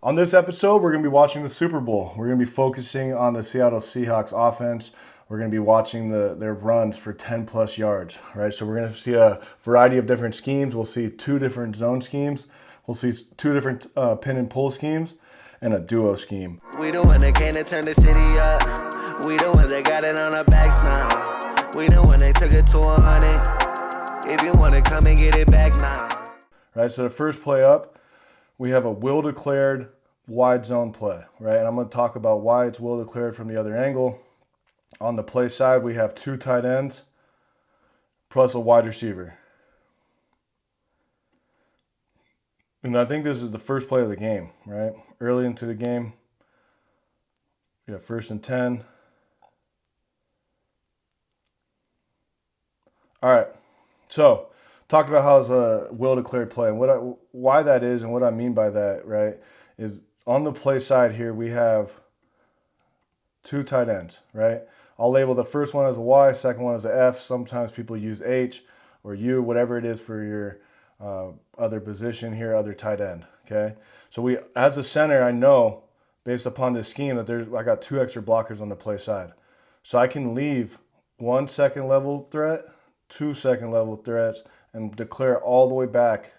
On this episode, we're going to be watching the Super Bowl. We're going to be focusing on the Seattle Seahawks offense. We're going to be watching their runs for 10 plus yards, right? So we're going to see a variety of different schemes. We'll see two different zone schemes. We'll see two different pin and pull schemes and a duo scheme. We the one that came to turn the city up. We the ones that got it on our backs now. We the one that took it to 100. If you want to come and get it back now. Right, so the first play up, we have a will declared wide zone play, right? And I'm going to talk about why it's will declared from the other angle. On the play side, we have two tight ends plus a wide receiver. And I think this is the first play of the game, right? Early into the game, we have 1st and 10. All right, so talked about how it's a will declared play and why that is and what I mean by that, right, is on the play side here we have two tight ends, right? I'll label the first one as a Y, second one as a F. Sometimes people use H or U, whatever it is for your other position here, other tight end, okay? So as a center, I know based upon this scheme that I got two extra blockers on the play side. So I can leave 1 second level threat, 2 second level threats, and declare all the way back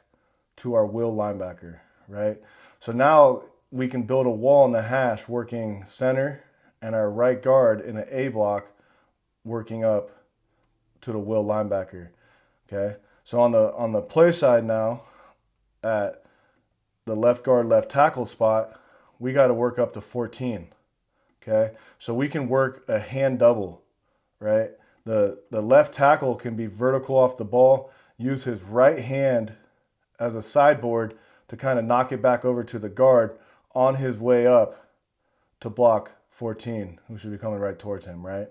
to our will linebacker, right? So now we can build a wall in the hash working center and our right guard in an A block working up to the will linebacker, okay? So on the play side now, at the left guard, left tackle spot, we got to work up to 14, okay? So we can work a hand double, right? The left tackle can be vertical off the ball, use his right hand as a sideboard to kind of knock it back over to the guard on his way up to block 14, who should be coming right towards him, right?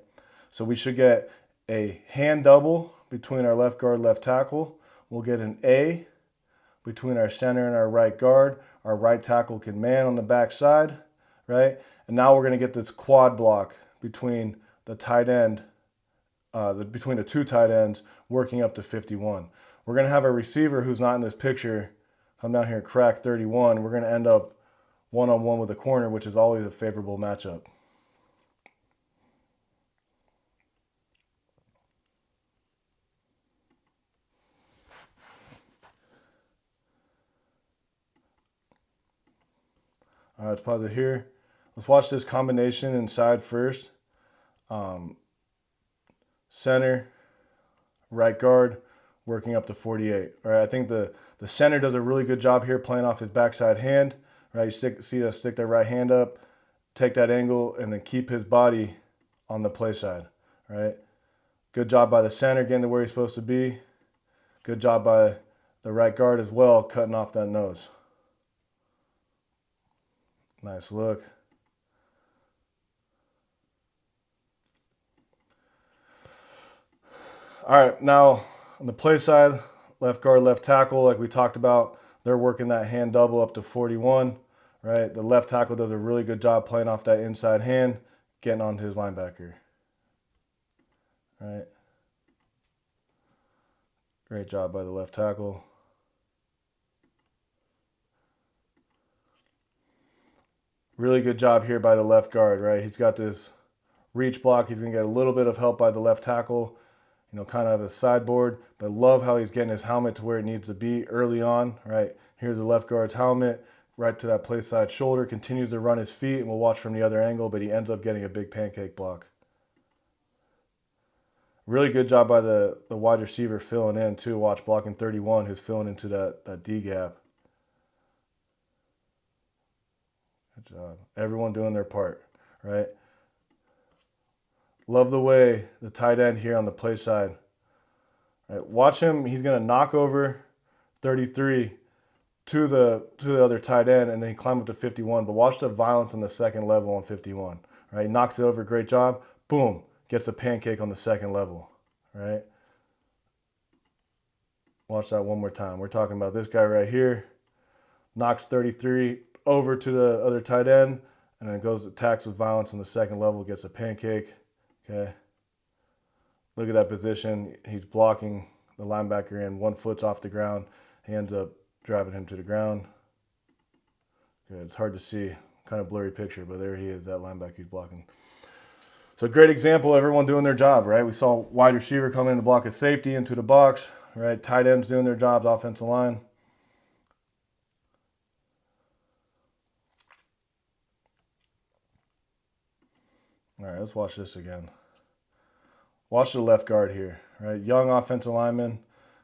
So we should get a hand double between our left guard, left tackle. We'll get an A between our center and our right guard. Our right tackle can man on the back side, right? And now we're going to get this quad block between the tight end, between the two tight ends working up to 51. We're going to have a receiver who's not in this picture come down here and crack 31. We're going to end up one-on-one with a corner, which is always a favorable matchup. All right, let's pause it here. Let's watch this combination inside first. Center, right guard, working up to 48. All right, I think the center does a really good job here playing off his backside hand. Right, you see us stick that right hand up, take that angle, and then keep his body on the play side. Right, good job by the center getting to where he's supposed to be. Good job by the right guard as well, cutting off that nose. Nice look. All right, now on the play side, left guard, left tackle, like we talked about, they're working that hand double up to 41, right? The left tackle does a really good job playing off that inside hand, getting onto his linebacker, right? Great job by the left tackle. Really good job here by the left guard, right? He's got this reach block. He's going to get a little bit of help by the left tackle, you know, kind of a sideboard. But love how he's getting his helmet to where it needs to be early on, right? Here's the left guard's helmet, right to that play side shoulder. Continues to run his feet, and we'll watch from the other angle, but he ends up getting a big pancake block. Really good job by the wide receiver filling in, too. Watch blocking 31, who's filling into that D gap. Good job. Everyone doing their part, right? Love the way the tight end here on the play side. Right, watch him. He's going to knock over 33 to the other tight end, and then he climb up to 51. But watch the violence on the second level on 51. Right, he knocks it over. Great job. Boom. Gets a pancake on the second level. Right. Watch that one more time. We're talking about this guy right here. Knocks 33 over to the other tight end, and then goes attacks with violence on the second level, gets a pancake. Okay. Look at that position. He's blocking the linebacker in. 1 foot's off the ground. He ends up driving him to the ground. Good. It's hard to see, kind of blurry picture, but there he is, that linebacker he's blocking. So great example, everyone doing their job, right? We saw wide receiver come in to block a safety into the box, right? Tight ends doing their jobs, offensive line. All right, let's watch this again. Watch the left guard here, right? Young offensive lineman.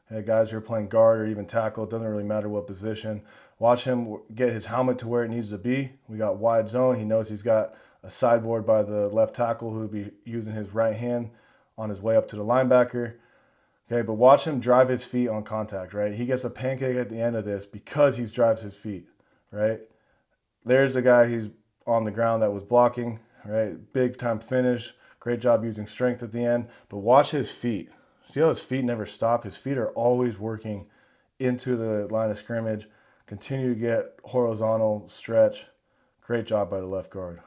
Hey, guys who are playing guard or even tackle, it doesn't really matter what position. Watch him get his helmet to where it needs to be. We got wide zone. He knows he's got a sideboard by the left tackle who will be using his right hand on his way up to the linebacker. Okay, but watch him drive his feet on contact, right? He gets a pancake at the end of this because he drives his feet, right? There's the guy he's on the ground that was blocking, right? Big time finish. Great job using strength at the end. But watch his feet. See how his feet never stop? His feet are always working into the line of scrimmage. Continue to get horizontal stretch. Great job by the left guard.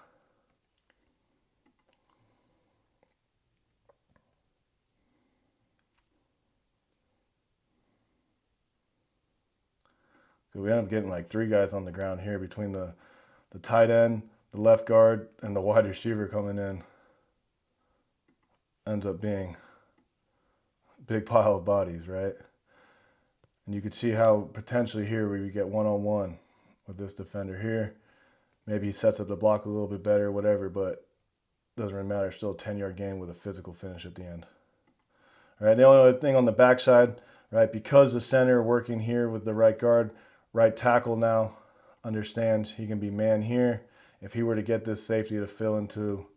We end up getting like 3 guys on the ground here between the tight end, the left guard, and the wide receiver coming in. Ends up being a big pile of bodies, right? And you can see how potentially here we get one-on-one with this defender here. Maybe he sets up the block a little bit better, whatever, but doesn't really matter. Still a 10-yard gain with a physical finish at the end. All right, the only other thing on the backside, right, because the center working here with the right guard, right tackle now understands he can be man here. If he were to get this safety to fill into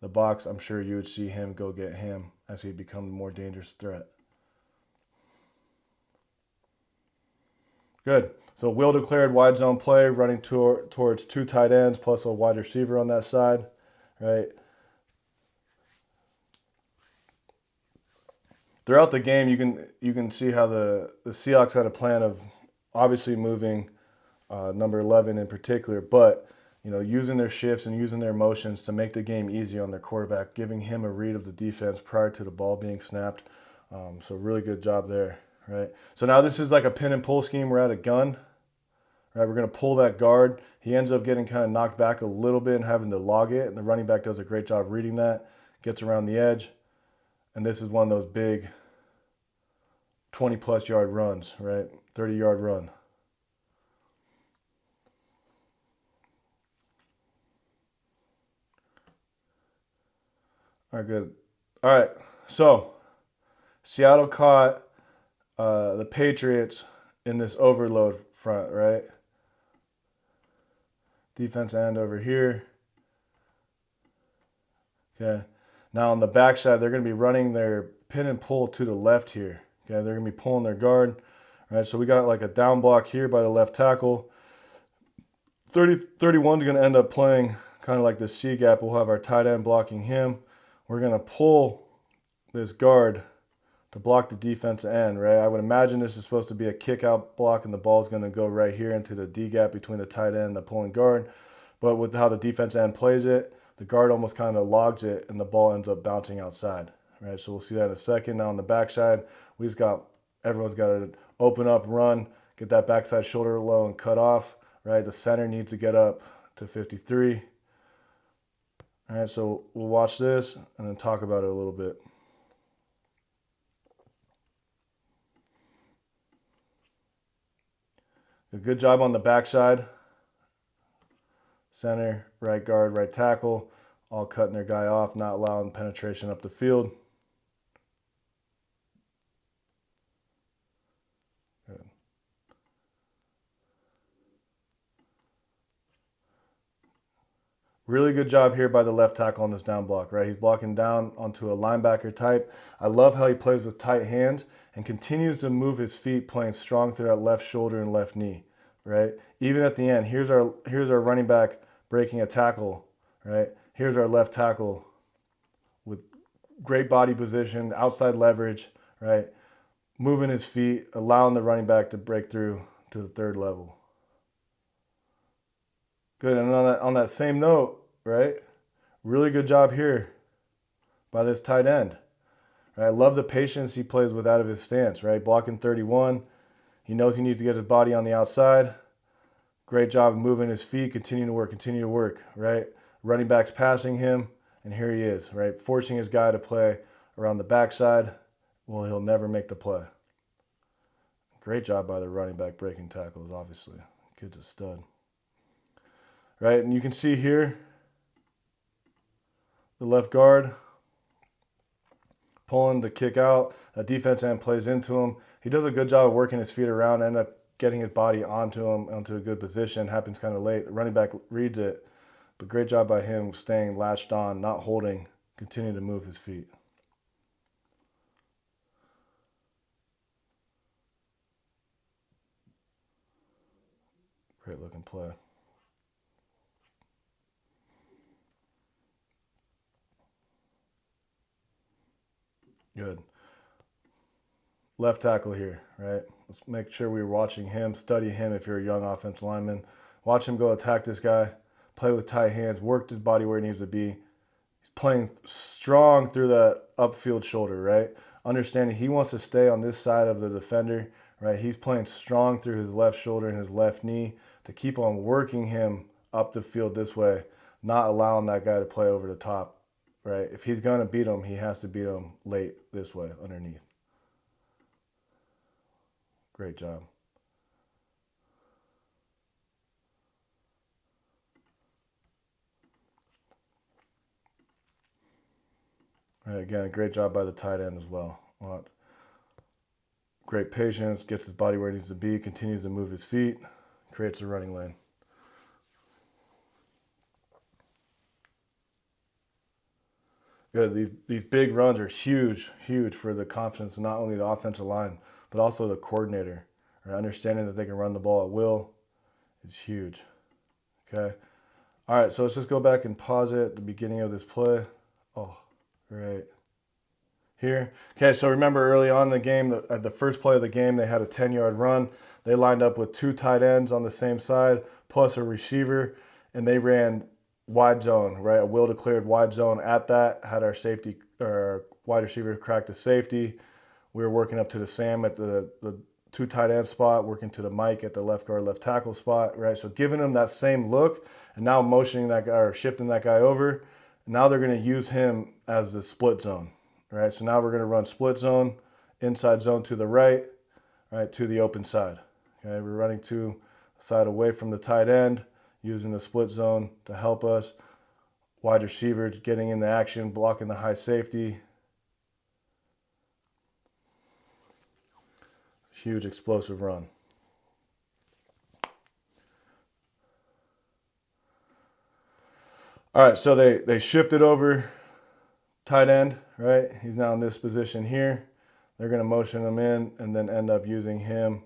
the box, I'm sure you would see him go get him as he becomes a more dangerous threat. Good. So Will declared wide zone play, running towards 2 tight ends plus a wide receiver on that side, right? Throughout the game, you can see how the Seahawks had a plan of obviously moving number 11 in particular, but using their shifts and using their motions to make the game easy on their quarterback, giving him a read of the defense prior to the ball being snapped. So really good job there, right? So now this is like a pin and pull scheme. We're at a gun, right? We're going to pull that guard. He ends up getting kind of knocked back a little bit and having to log it, and the running back does a great job reading that, gets around the edge, and this is one of those big 20-plus yard runs, right? 30-yard run. All right, good. All right, so Seattle caught the Patriots in this overload front, right? Defense end over here. Okay. Now on the backside, they're going to be running their pin and pull to the left here. Okay, they're going to be pulling their guard. All right, so we got like a down block here by the left tackle. 31 is going to end up playing kind of like the C gap. We'll have our tight end blocking him. We're going to pull this guard to block the defense end, right? I would imagine this is supposed to be a kick out block and the ball is going to go right here into the D gap between the tight end and the pulling guard. But with how the defense end plays it, the guard almost kind of logs it and the ball ends up bouncing outside, right? So we'll see that in a second. Now on the backside, everyone's got to open up, run, get that backside shoulder low and cut off, right? The center needs to get up to 53. All right, so we'll watch this and then talk about it a little bit. A good job on the backside. Center, right guard, right tackle, all cutting their guy off, not allowing penetration up the field. Good. Really good job here by the left tackle on this down block, right? He's blocking down onto a linebacker type. I love how he plays with tight hands and continues to move his feet, playing strong through that left shoulder and left knee, right? Even at the end, here's our running back breaking a tackle, right? Here's our left tackle with great body position, outside leverage, right? Moving his feet, allowing the running back to break through to the third level. Good, and on that same note, right? Really good job here by this tight end. Right? I love the patience he plays with out of his stance, right? Blocking 31. He knows he needs to get his body on the outside. Great job of moving his feet, continue to work, right? Running back's passing him, and here he is, right? Forcing his guy to play around the backside. Well, he'll never make the play. Great job by the running back breaking tackles, obviously. Kid's a stud. Right, and you can see here, the left guard pulling the kick out. A defense end plays into him. He does a good job of working his feet around, end up getting his body onto him, onto a good position. Happens kind of late. The running back reads it, but great job by him staying latched on, not holding, continue to move his feet. Great looking play. Good. Left tackle here, right? Let's make sure we're watching him, study him if you're a young offensive lineman. Watch him go attack this guy, play with tight hands, work his body where it needs to be. He's playing strong through that upfield shoulder, right? Understanding he wants to stay on this side of the defender, right? He's playing strong through his left shoulder and his left knee to keep on working him up the field this way, not allowing that guy to play over the top, right? If he's going to beat him, he has to beat him late this way, underneath. Great job. All right, again, great job by the tight end as well. Great patience, gets his body where it needs to be, continues to move his feet, creates a running lane. Good. These big runs are huge for the confidence of not only the offensive line, but also the coordinator. Right? Understanding that they can run the ball at will is huge. Okay. All right, so let's just go back and pause it at the beginning of this play. Oh, right here. Okay, so remember early on in the game, at the first play of the game, they had a 10-yard run. They lined up with two tight ends on the same side, plus a receiver, and they ran wide zone, right? A will declared wide zone at that, had our safety, or wide receiver crack the safety. We were working up to the Sam at the two tight end spot, working to the Mike at the left guard, left tackle spot, right? So giving him that same look, and now motioning that guy or shifting that guy over. Now they're going to use him as the split zone, right? So now we're going to run split zone, inside zone to the right, to the open side. Okay, we're running to the side away from the tight end, using the split zone to help us. Wide receivers getting in the action, blocking the high safety. Huge explosive run. All right, so they shifted over tight end, right? He's now in this position here. They're going to motion him in and then end up using him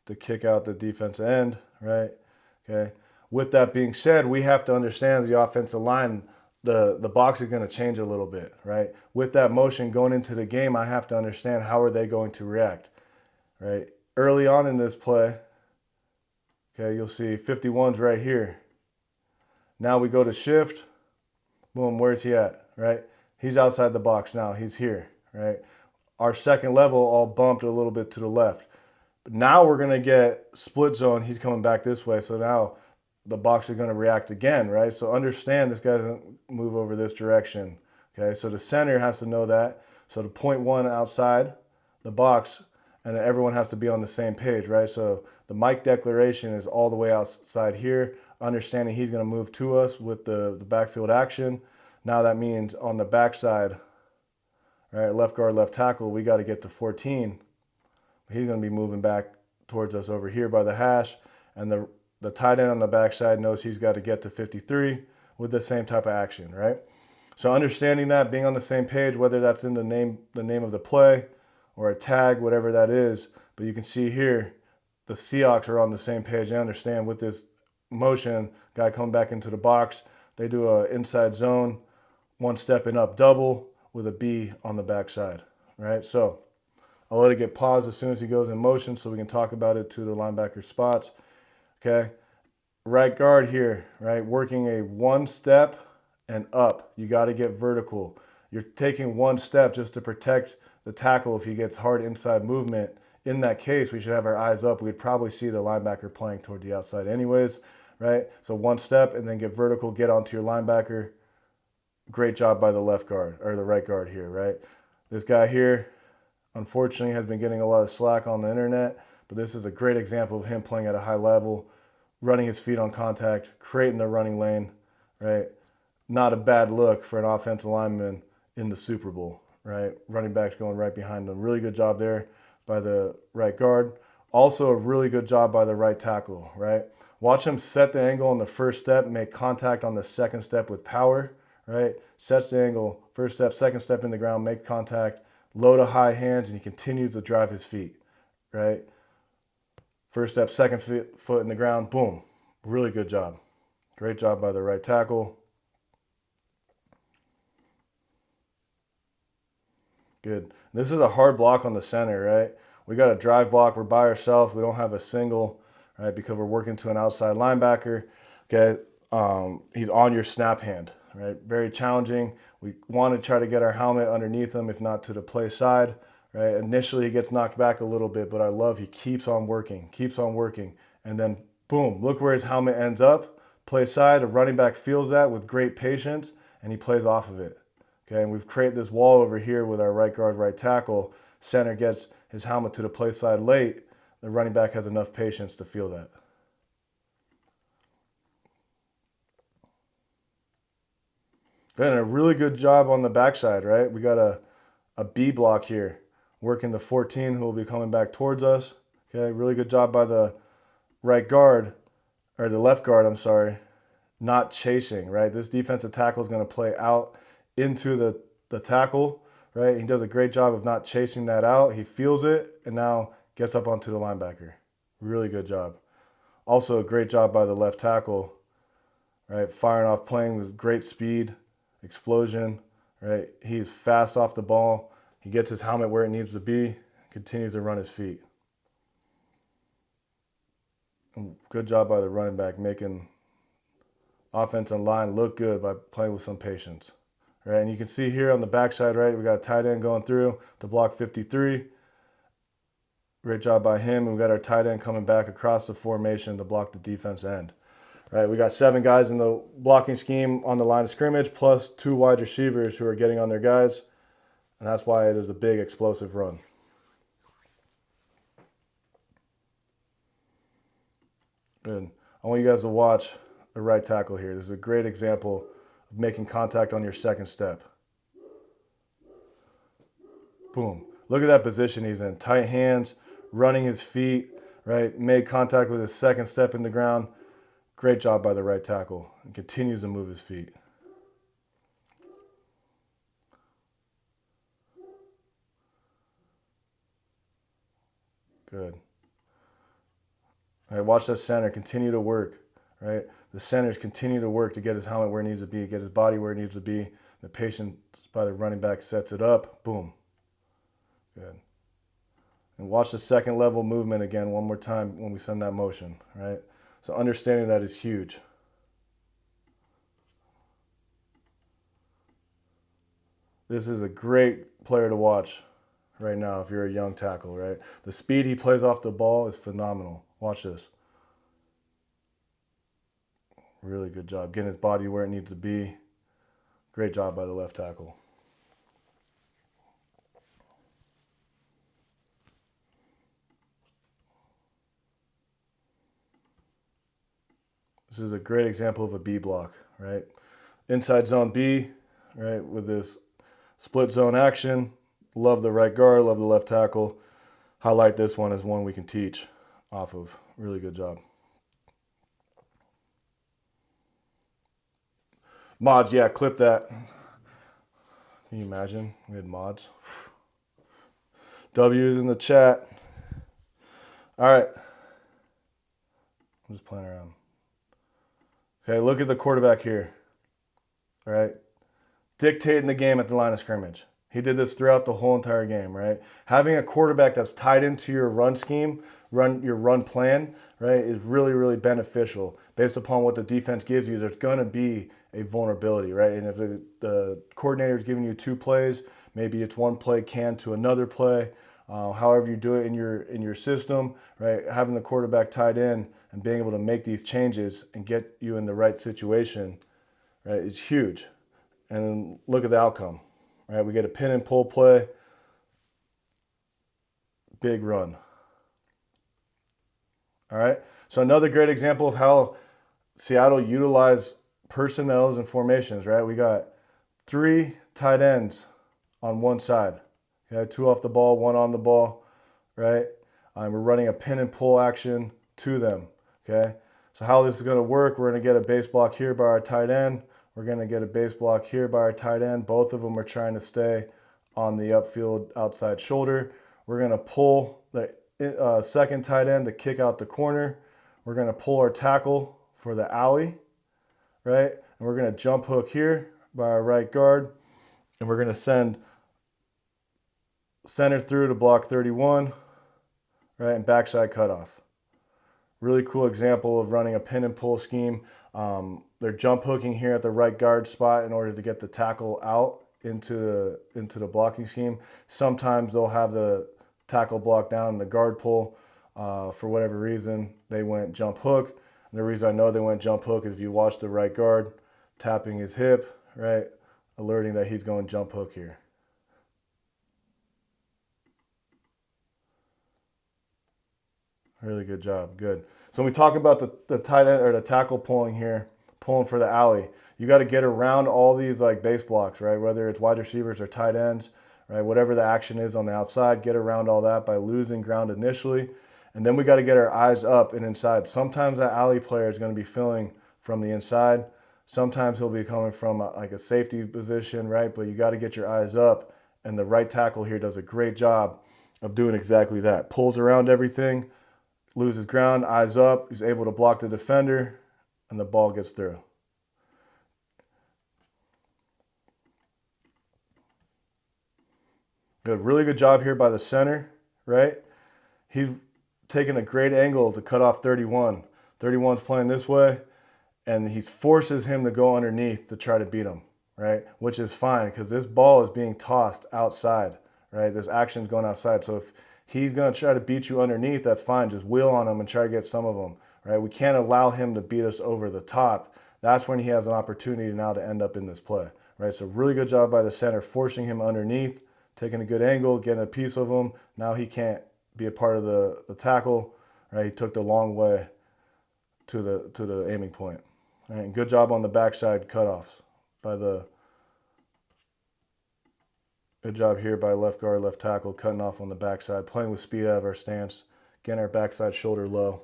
to kick out the defensive end, right? Okay. With that being said, we have to understand the offensive line, the box is going to change a little bit, right? With that motion going into the game, I have to understand how are they going to react, right? Early on in this play, okay, you'll see 51's right here. Now we go to shift. Boom, where's he at, right? He's outside the box now. He's here, right? Our second level all bumped a little bit to the left. But now we're going to get split zone. He's coming back this way. So now the box is going to react again, right? So understand this guy doesn't move over this direction, okay? So the center has to know that. So the 0.1 outside the box, and everyone has to be on the same page, right? So the Mike declaration is all the way outside here, understanding he's going to move to us with the backfield action. Now that means on the backside, right, left guard, left tackle, we got to get to 14. He's going to be moving back towards us over here by the hash, and the tight end on the backside knows he's got to get to 53 with the same type of action, right? So understanding that, being on the same page, whether that's in the name of the play or a tag, whatever that is. But you can see here, the Seahawks are on the same page. They understand with this motion, guy coming back into the box, they do a inside zone, one stepping up double with a B on the backside, right? So I'll let it get paused as soon as he goes in motion so we can talk about it to the linebacker spots. Okay, right guard here, right? Working a one step and up. You got to get vertical. You're taking one step just to protect the tackle if he gets hard inside movement in that case, we should have our eyes up. We'd probably see the linebacker playing toward the outside anyways, right? So one step and then get vertical, get onto your linebacker. Great job by the left guard or the right guard here, right? This guy here, unfortunately, has been getting a lot of slack on the internet, but this is a great example of him playing at a high level, running his feet on contact, creating the running lane, right? Not a bad look for an offensive lineman in the Super Bowl, right? Running backs going right behind them. Really good job there by the right guard. Also a really good job by the right tackle, right? Watch him set the angle on the first step, make contact on the second step with power, right? Sets the angle, first step, second step in the ground, make contact, low to high hands, and he continues to drive his feet, right? First step, second foot in the ground, boom. Really good job. Great job by the right tackle. Good. This is a hard block on the center, right? We got a drive block. We're by ourselves. We don't have a single, right? Because we're working to an outside linebacker. Okay. He's on your snap hand, right? Very challenging. We want to try to get our helmet underneath him, if not to the play side, right? Initially, he gets knocked back a little bit, but I love he keeps on working, and then boom, look where his helmet ends up. Play side, a running back feels that with great patience, and he plays off of it. Okay, and we've created this wall over here with our right guard, right tackle. Center gets his helmet to the play side late. The running back has enough patience to feel that. Good, and a really good job on the backside, right? We got a B block here, working the 14 who will be coming back towards us. Okay, really good job by the right guard, or the left guard, I'm sorry, not chasing, right? This defensive tackle is going to play out into the tackle, right? He does a great job of not chasing that out. He feels it and now gets up onto the linebacker. Really good job. Also a great job by the left tackle, right? Firing off, playing with great speed, explosion, right? He's fast off the ball. He gets his helmet where it needs to be, continues to run his feet. And good job by the running back, making offensive line look good by playing with some patience. Right, and you can see here on the backside, right, we got a tight end going through to block 53. Great job by him. And we got our tight end coming back across the formation to block the defense end. Right, we got 7 guys in the blocking scheme on the line of scrimmage, plus 2 wide receivers who are getting on their guys. And that's why it is a big explosive run. Good. I want you guys to watch the right tackle here. This is a great example of making contact on your second step. Boom. Look at that position he's in. Tight hands, running his feet, right? Made contact with his second step in the ground. Great job by the right tackle. And continues to move his feet. Good. All right, watch that center continue to work, right? The centers continue to work to get his helmet where it needs to be, get his body where it needs to be. The patience by the running back sets it up. Boom. Good. And watch the second level movement again one more time when we send that motion, right? So understanding that is huge. This is a great player to watch right now if you're a young tackle, right? The speed he plays off the ball is phenomenal. Watch this. Really good job getting his body where it needs to be. Great job by the left tackle. This is a great example of a B block, right? Inside zone B, right, with this split zone action. Love the right guard, love the left tackle. Highlight this one as one we can teach off of. Really good job. Mods, yeah, clip that. Can you imagine? We had mods. W's in the chat. All right. I'm just playing around. Okay, look at the quarterback here. All right. Dictating the game at the line of scrimmage. He did this throughout the whole entire game, right? Having a quarterback that's tied into your run scheme, your run plan, right, is really, really beneficial. Based upon what the defense gives you, there's going to be a vulnerability, right? And if the coordinator is giving you 2 plays, maybe it's one play canned to another play, however you do it in your system, right? Having the quarterback tied in and being able to make these changes and get you in the right situation, right, is huge. And look at the outcome, right? We get a pin and pull play, big run. All right. So another great example of how Seattle utilized personnels and formations, right? We got 3 tight ends on one side. Okay, 2 off the ball, 1 on the ball, right? We're running a pin and pull action to them. Okay. So how this is going to work, we're going to get a base block here by our tight end. We're going to get a base block here by our tight end. Both of them are trying to stay on the upfield outside shoulder. We're going to pull the second tight end to kick out the corner. We're going to pull our tackle for the alley, right? And we're going to jump hook here by our right guard. And we're going to send center through to block 31, right? And backside cutoff. Really cool example of running a pin and pull scheme. They're jump hooking here at the right guard spot in order to get the tackle out into the blocking scheme. Sometimes they'll have the tackle block down in the guard pull. For whatever reason, they went jump hook. And the reason I know they went jump hook is if you watch the right guard tapping his hip, right, alerting that he's going jump hook here. Really good job. Good. So when we talk about the tight end or the tackle pulling here, pulling for the alley, you got to get around all these like base blocks, right? Whether it's wide receivers or tight ends, right? Whatever the action is on the outside, get around all that by losing ground initially. And then we got to get our eyes up and inside. Sometimes that alley player is going to be filling from the inside. Sometimes he'll be coming from like a safety position, right? But you got to get your eyes up. And the right tackle here does a great job of doing exactly that. Pulls around everything, loses ground, eyes up. He's able to block the defender, and the ball gets through. Good. Really good job here by the center, right? He's taking a great angle to cut off 31. 31's playing this way, and he forces him to go underneath to try to beat him, right? Which is fine because this ball is being tossed outside, right? This action's going outside. So if he's going to try to beat you underneath, that's fine. Just wheel on him and try to get some of them, right? We can't allow him to beat us over the top. That's when he has an opportunity now to end up in this play, right? So really good job by the center, forcing him underneath, taking a good angle, getting a piece of him. Now he can't be a part of the tackle, right? He took the long way to the aiming point. All right, good job on the backside cutoffs by the. Good job here by left guard, left tackle, cutting off on the backside, playing with speed out of our stance, getting our backside shoulder low.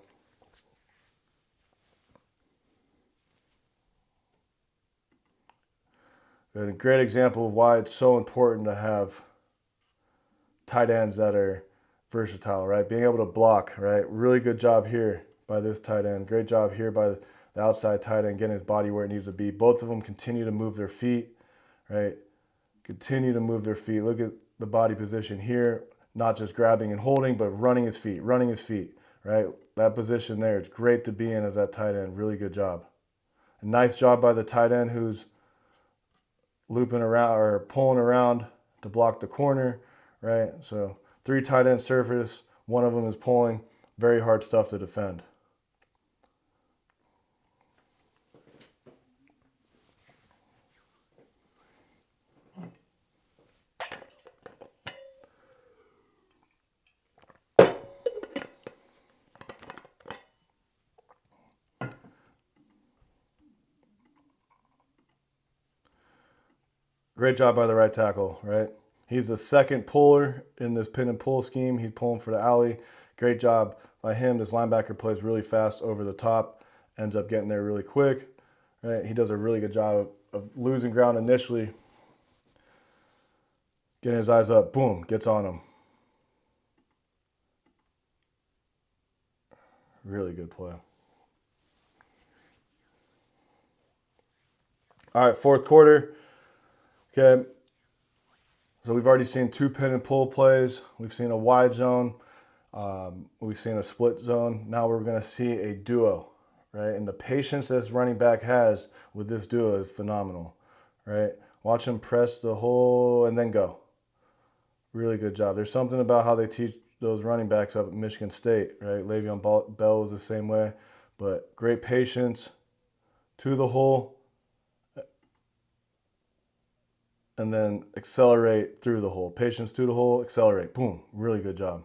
Good. A great example of why it's so important to have tight ends that are versatile, right? Being able to block, right? Really good job here by this tight end. Great job here by the outside tight end, getting his body where it needs to be. Both of them continue to move their feet, right? Continue to move their feet. Look at the body position here, not just grabbing and holding, but running his feet, right? That position there, it's great to be in as that tight end. Really good job. A nice job by the tight end who's looping around or pulling around to block the corner, right? So 3 tight end surface, one of them is pulling. Very hard stuff to defend. Great job by the right tackle, right? He's the second puller in this pin and pull scheme. He's pulling for the alley. Great job by him. This linebacker plays really fast over the top, ends up getting there really quick, right? He does a really good job of losing ground initially, getting his eyes up, boom, gets on him. Really good play. All right, fourth quarter. Okay, so we've already seen 2 pin and pull plays. We've seen a wide zone. We've seen a split zone. Now we're going to see a duo, right? And the patience this running back has with this duo is phenomenal, right? Watch him press the hole and then go, Really good job. There's something about how they teach those running backs up at Michigan State, right? Le'Veon Bell was the same way, but great patience to the hole and then accelerate through the hole. Patience to the hole, accelerate. Boom. Really good job.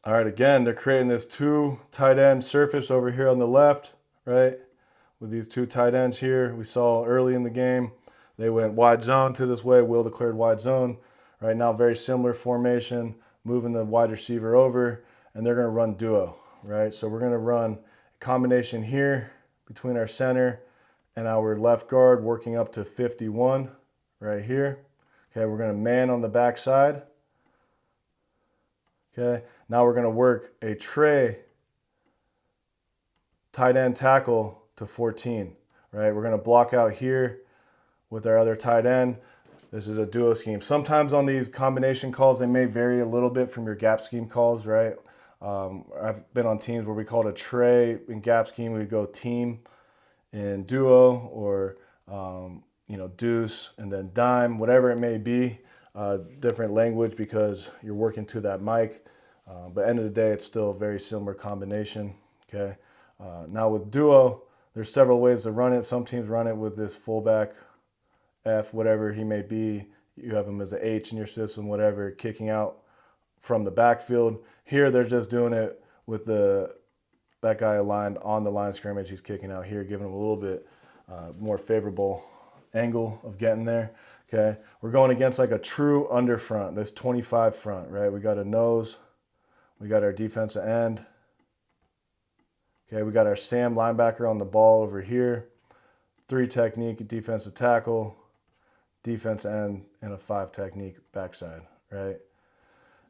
All right, again, they're creating this 2 tight end surface over here on the left, right? With these 2 tight ends here. We saw early in the game, they went wide zone to this way. Will declared wide zone. Right now, very similar formation, moving the wide receiver over, and they're going to run duo, right? So we're going to run a combination here between our center and our left guard, working up to 51 right here. Okay, we're going to man on the backside. Okay, now we're going to work a tray tight end tackle to 14, right? We're going to block out here with our other tight end. This is a duo scheme. Sometimes on these combination calls, they may vary a little bit from your gap scheme calls, right? I've been on teams where we called a tray in gap scheme, we go team in duo, or deuce and then dime, whatever it may be. Different language because you're working to that mic. But end of the day, it's still a very similar combination. Okay. Now with duo, there's several ways to run it. Some teams run it with this fullback F, whatever he may be. You have him as an H in your system, whatever, kicking out from the backfield. Here, they're just doing it with that guy aligned on the line of scrimmage. He's kicking out here, giving him a little bit more favorable angle of getting there. Okay, we're going against like a true under front, this 25 front, right? We got a nose, we got our defensive end. Okay, we got our Sam linebacker on the ball over here. 3 technique defensive tackle, defense end, and a 5 technique backside, right?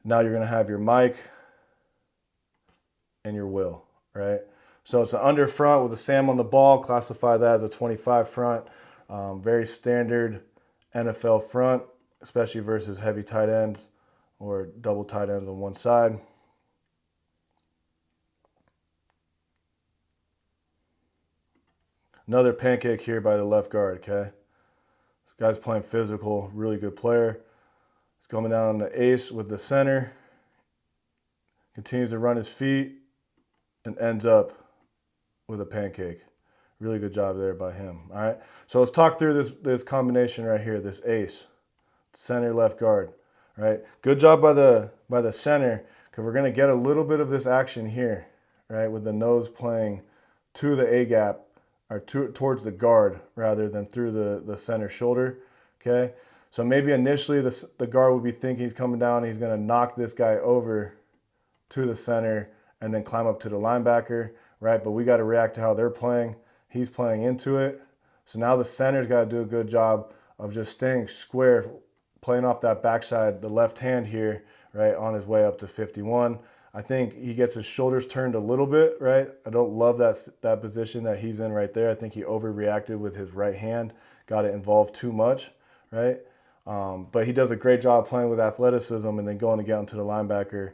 Now you're going to have your Mike and your Will, right? So it's an under front with a Sam on the ball. Classify that as a 25 front. Very standard NFL front, especially versus heavy tight ends or double tight ends on one side. Another pancake here by the left guard, okay? This guy's playing physical, really good player. He's coming down on the ace with the center. Continues to run his feet and ends up with a pancake. Really good job there by him. All right, so let's talk through this combination right here, this ace, center left guard. All right, good job by the center, because we're going to get a little bit of this action here, right, with the nose playing to the A gap, or towards the guard rather than through the center shoulder. Okay, so maybe initially the guard would be thinking he's coming down, he's going to knock this guy over to the center and then climb up to the linebacker, right? But we got to react to how they're playing. He's playing into it. So now the center's got to do a good job of just staying square, playing off that backside, the left hand here, right, on his way up to 51. I think he gets his shoulders turned a little bit, right? I don't love that position that he's in right there. I think he overreacted with his right hand, got it involved too much, right? But he does a great job playing with athleticism and then going to get into the linebacker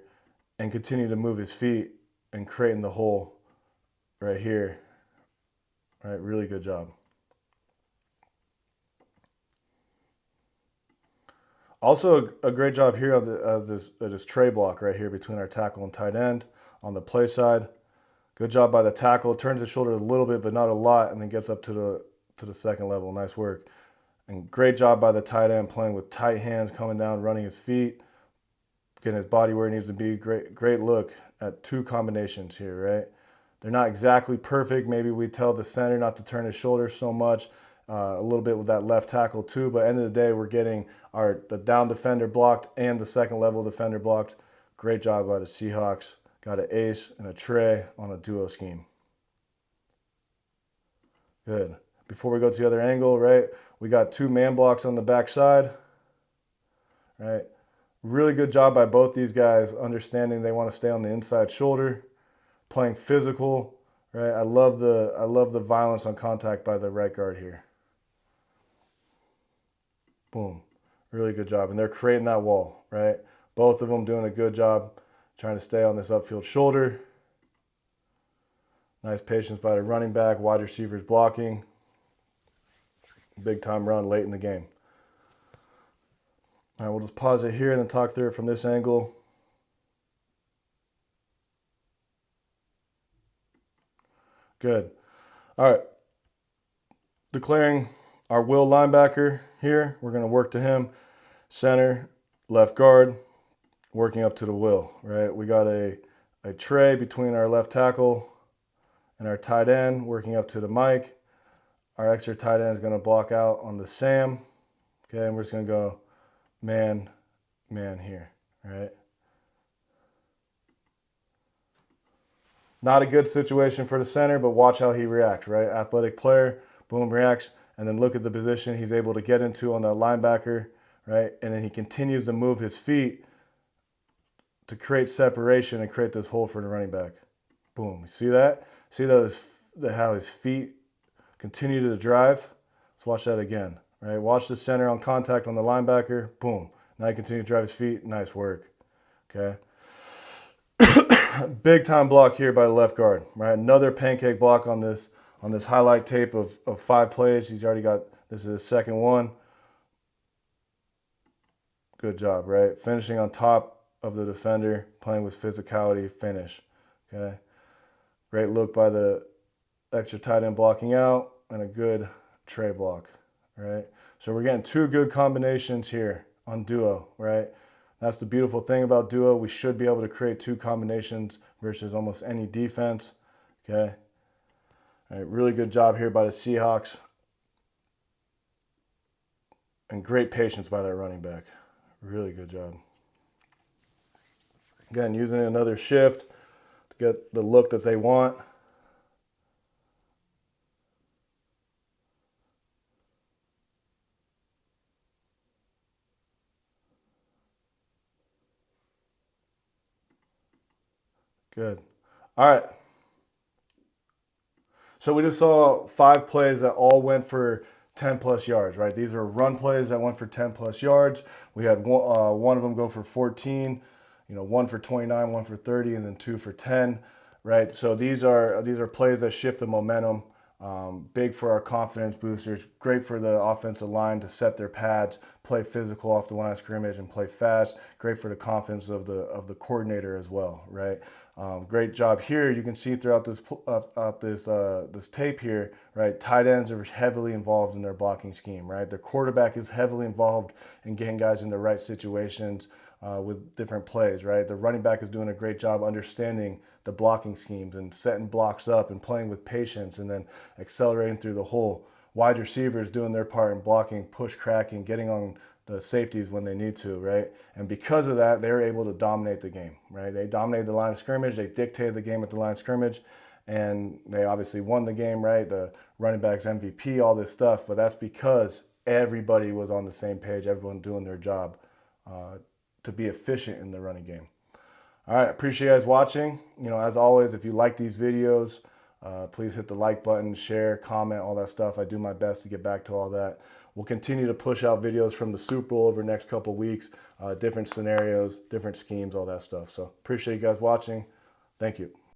and continue to move his feet and creating the hole right here. All right, really good job. Also, a great job here of this tray block right here between our tackle and tight end on the play side. Good job by the tackle. Turns his shoulder a little bit, but not a lot, and then gets up to the second level. Nice work. And great job by the tight end playing with tight hands, coming down, running his feet, getting his body where it needs to be. Great look at 2 combinations here, right? They're not exactly perfect. Maybe we tell the center not to turn his shoulders so much. A little bit with that left tackle too, but end of the day, we're getting the down defender blocked and the second level defender blocked. Great job by the Seahawks. Got an ace and a tray on a duo scheme. Good. Before we go to the other angle, right, we got 2 man blocks on the backside, right? Really good job by both these guys, understanding they want to stay on the inside shoulder, playing physical, right? I love the violence on contact by the right guard here. Boom. Really good job. And they're creating that wall, right? Both of them doing a good job trying to stay on this upfield shoulder. Nice patience by the running back, wide receivers blocking. Big time run late in the game. All right, we'll just pause it here and then talk through it from this angle. Good. All right. Declaring our will linebacker here. We're going to work to him. Center, left guard, working up to the will, right? We got a tray between our left tackle and our tight end, working up to the Mike. Our extra tight end is going to block out on the Sam. Okay, and we're just going to go man, man here, right? Not a good situation for the center, but watch how he reacts, right? Athletic player, boom, reacts, and then look at the position he's able to get into on that linebacker, right? And then he continues to move his feet to create separation and create this hole for the running back. Boom, see that? See how his feet continue to drive? Let's watch that again, right? Watch the center on contact on the linebacker, boom. Now he continues to drive his feet, nice work, okay? Big time block here by the left guard, right? Another pancake block on this highlight tape of 5 plays. He's already got, this is his second one. Good job, right? Finishing on top of the defender, playing with physicality, finish, okay? Great look by the extra tight end blocking out and a good tray block, right? So we're getting 2 good combinations here on duo, right? That's the beautiful thing about duo. We should be able to create 2 combinations versus almost any defense, okay? All right, really good job here by the Seahawks. And great patience by that running back. Really good job. Again, using another shift to get the look that they want. Good. All right. So we just saw 5 plays that all went for 10 plus yards, right? These are run plays that went for 10 plus yards. We had one of them go for 14, 1 for 29, 1 for 30, and then 2 for 10, right? So these are plays that shift the momentum. Big for our confidence boosters. Great for the offensive line to set their pads, play physical off the line of scrimmage, and play fast. Great for the confidence of the coordinator as well, right? Great job here. You can see throughout this tape here, right? Tight ends are heavily involved in their blocking scheme, right? Their quarterback is heavily involved in getting guys in the right situations with different plays, right? The running back is doing a great job understanding the blocking schemes and setting blocks up and playing with patience and then accelerating through the hole. Wide receivers doing their part in blocking, push cracking, getting on the safeties when they need to, right? And because of that, they're able to dominate the game, right? They dominated the line of scrimmage. They dictated the game at the line of scrimmage, and they obviously won the game, right? The running backs MVP, all this stuff, but that's because everybody was on the same page, everyone doing their job to be efficient in the running game. All right, appreciate you guys watching. As always, if you like these videos, please hit the like button, share, comment, all that stuff. I do my best to get back to all that. We'll continue to push out videos from the Super Bowl over the next couple of weeks, different scenarios, different schemes, all that stuff. So appreciate you guys watching. Thank you.